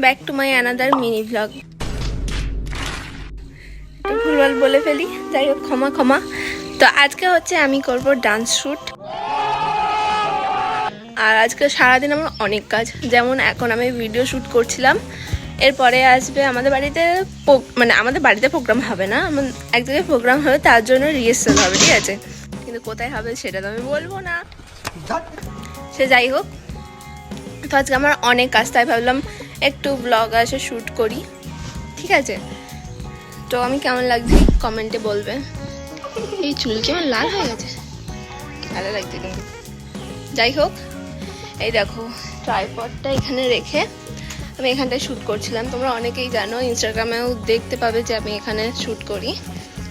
Back to my another mini blog. তো ভুলভাল বলে ফেলি, যাই হোক ক্ষমা ক্ষমা। তো আজকে হচ্ছে আমি করব ডান্স শ্যুট। আর আজকে সারাদিন আমার অনেক কাজ, যেমন এখন আমি ভিডিও শ্যুট করছিলাম, এরপরে আসবে আমাদের বাড়িতে, মানে আমাদের বাড়িতে প্রোগ্রাম হবে না, এক জায়গায় প্রোগ্রাম হবে, তার জন্য রিহার্সাল হবে, ঠিক আছে? কিন্তু কোথায় হবে সেটা তো আমি বলবো না, সে যাই হোক। তো আজকে আমার অনেক কাজ, তাই ভাবলাম একটু ব্লগ আসে শ্যুট করি, ঠিক আছে? তো আমি কেমন লাগছে কমেন্টে বলবে। এই চুল কেমন লাল হয়ে গেছে, ভালো লাগছে কিন্তু। যাই হোক, এই দেখো ট্রাইপডটা এখানে রেখে আমি এখানটায় শ্যুট করছিলাম। তোমরা অনেকেই জানো, ইনস্টাগ্রামেও দেখতে পাবে যে আমি এখানে শ্যুট করি।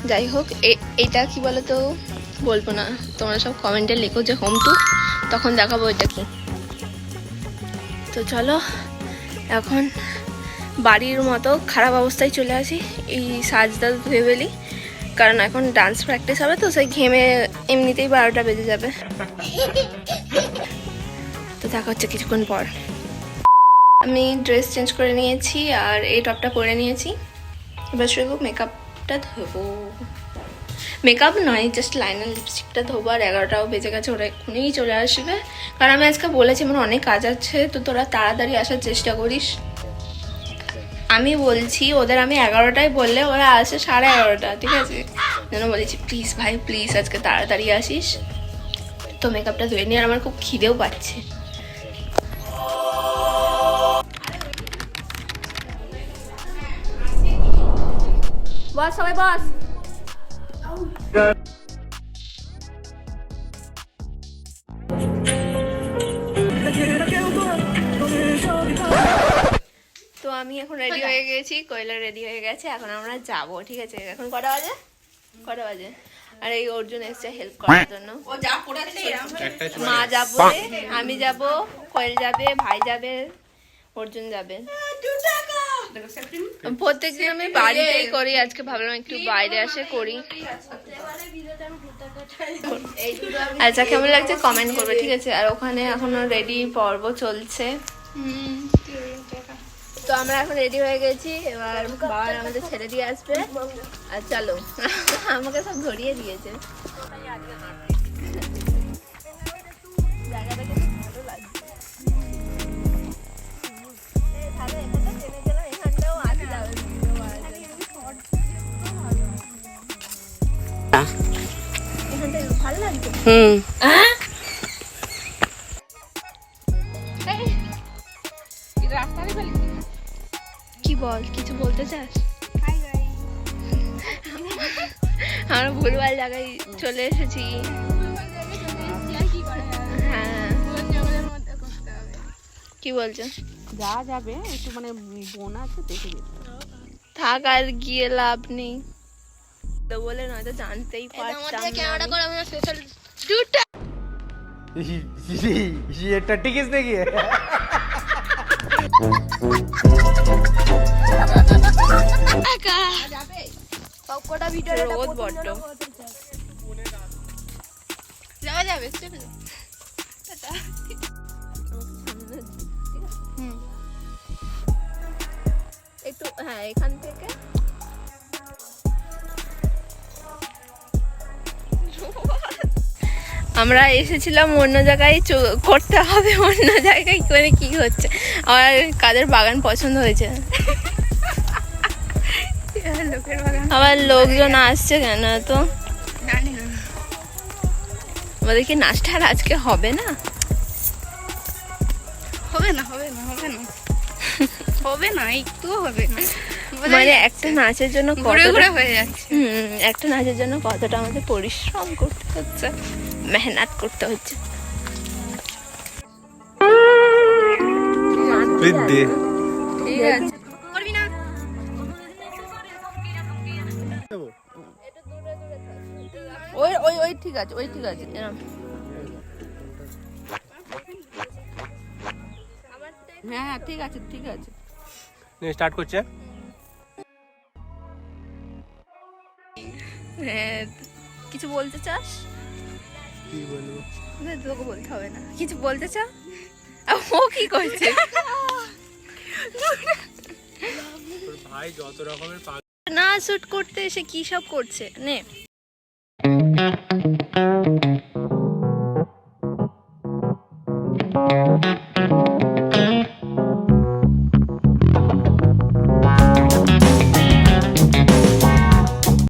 যাই হোক, এইটা কি বলো তো, বলবো না, তোমরা সব কমেন্টে লেখো যে হোম টু, তখন দেখাবো এটা কি। তো চলো এখন বাড়ির মতো খারাপ অবস্থায় চলে আসি, এই সাজটা ধুয়ে ফেলি, কারণ এখন ডান্স প্র্যাকটিস হবে, তো সেই ঘেমে এমনিতেই 12টা বেজে যাবে। তো দেখা হচ্ছে কিছুক্ষণ পর। আমি ড্রেস চেঞ্জ করে নিয়েছি আর এই টপটা পরে নিয়েছি, এবার শুধু মেকআপটা ধোবো। মেকআপ নয়, জাস্ট লাইনার লিপস্টিকটা ধোবো। আর 11টাও বেজে গেছে, ওরা এক্ষুনিই চলে আসবে, কারণ আমি আজকে বলেছি আমার অনেক কাজ আছে, তো তোরা তাড়াতাড়ি আসার চেষ্টা করিস। আমি বলছি ওদের, আমি 11টায় বললে ওরা আসে 11:30, ঠিক আছে? যেন বলেছি প্লিজ ভাই প্লিজ আজকে তাড়াতাড়ি আসিস। তো মেকআপটা ধুয়ে নিয়ে, আর আমার খুব খিদেও পাচ্ছে। বস, সবাই বস। তো আমি এখন রেডি হয়ে গেছি, কৈলা রেডি হয়ে গেছে, এখন আমরা যাব, ঠিক আছে? এখন কটা বাজে? আর এই অর্জুন এসছে হেল্প করার জন্য। মা যাবো, আমি যাব, কোয়েল যাবে, ভাই যাবে, অর্জুন যাবে। প্রত্যেকদিন আমি বাড়িতেই করি, আজকে ভাবলাম একটু বাইরে আসে করি। আচ্ছা, কেমন লাগছে কমেন্ট করবে, ঠিক আছে? আর ওখানে এখনো রেডি পর্ব চলছে। তো আমরা এখন রেডি হয়ে গেছি, এবার বাবা আমাদের ছেড়ে দিয়ে আসবে। আর চলো, আমাকে সব ধরিয়ে দিয়েছে। জায়গাটা কিন্তু ভালো লাগছে। এখানটাও আসা যাবে, এখানটা ভালো লাগছে। কি বল, কিছু বলতে চাস? আমরা ভুলভাল জায়গায় চলে এসেছি। হ্যাঁ, কি বলছো? যা যাবে একটু মানে বোন আছে দেখে যেতে। থাক, আর গিয়ে লাভ নেই তো বলে, নয়তো জানতেই পারতাম ये टट्टी किसने की है? রোদ বড্ড। যাওয়া যাবে, একটু, হ্যাঁ এখান থেকে আমরা এসেছিলাম অন্য জায়গায়, করতে হবে অন্য জায়গায়, করে কি হচ্ছে? আমার কাদের বাগান পছন্দ হয়েছে। আবার লোকজন আসছে কেন তো? আমাদের কি নাচটা আজকে হবে না? হবে না একটু হবে না, মানে একটা নাচের জন্য ঘুরে হয়ে যাচ্ছে। একটা নাচের জন্য কতটা আমাদের পরিশ্রম করতে হচ্ছে, মেহনত করতে হচ্ছে। ঠিক আছে, করবি না? ওই ঠিক আছে, এরকম। হ্যাঁ ঠিক আছে স্টার্ট করছে। হ্যাঁ, কিছু বলতে চাস? কি বলবো? তোকে বলতে হবে না, কিছু বলতে চাও? ও কি করছে? তোর ভাই যত রকমের না শুট করতে এসে কি সব করছে নে।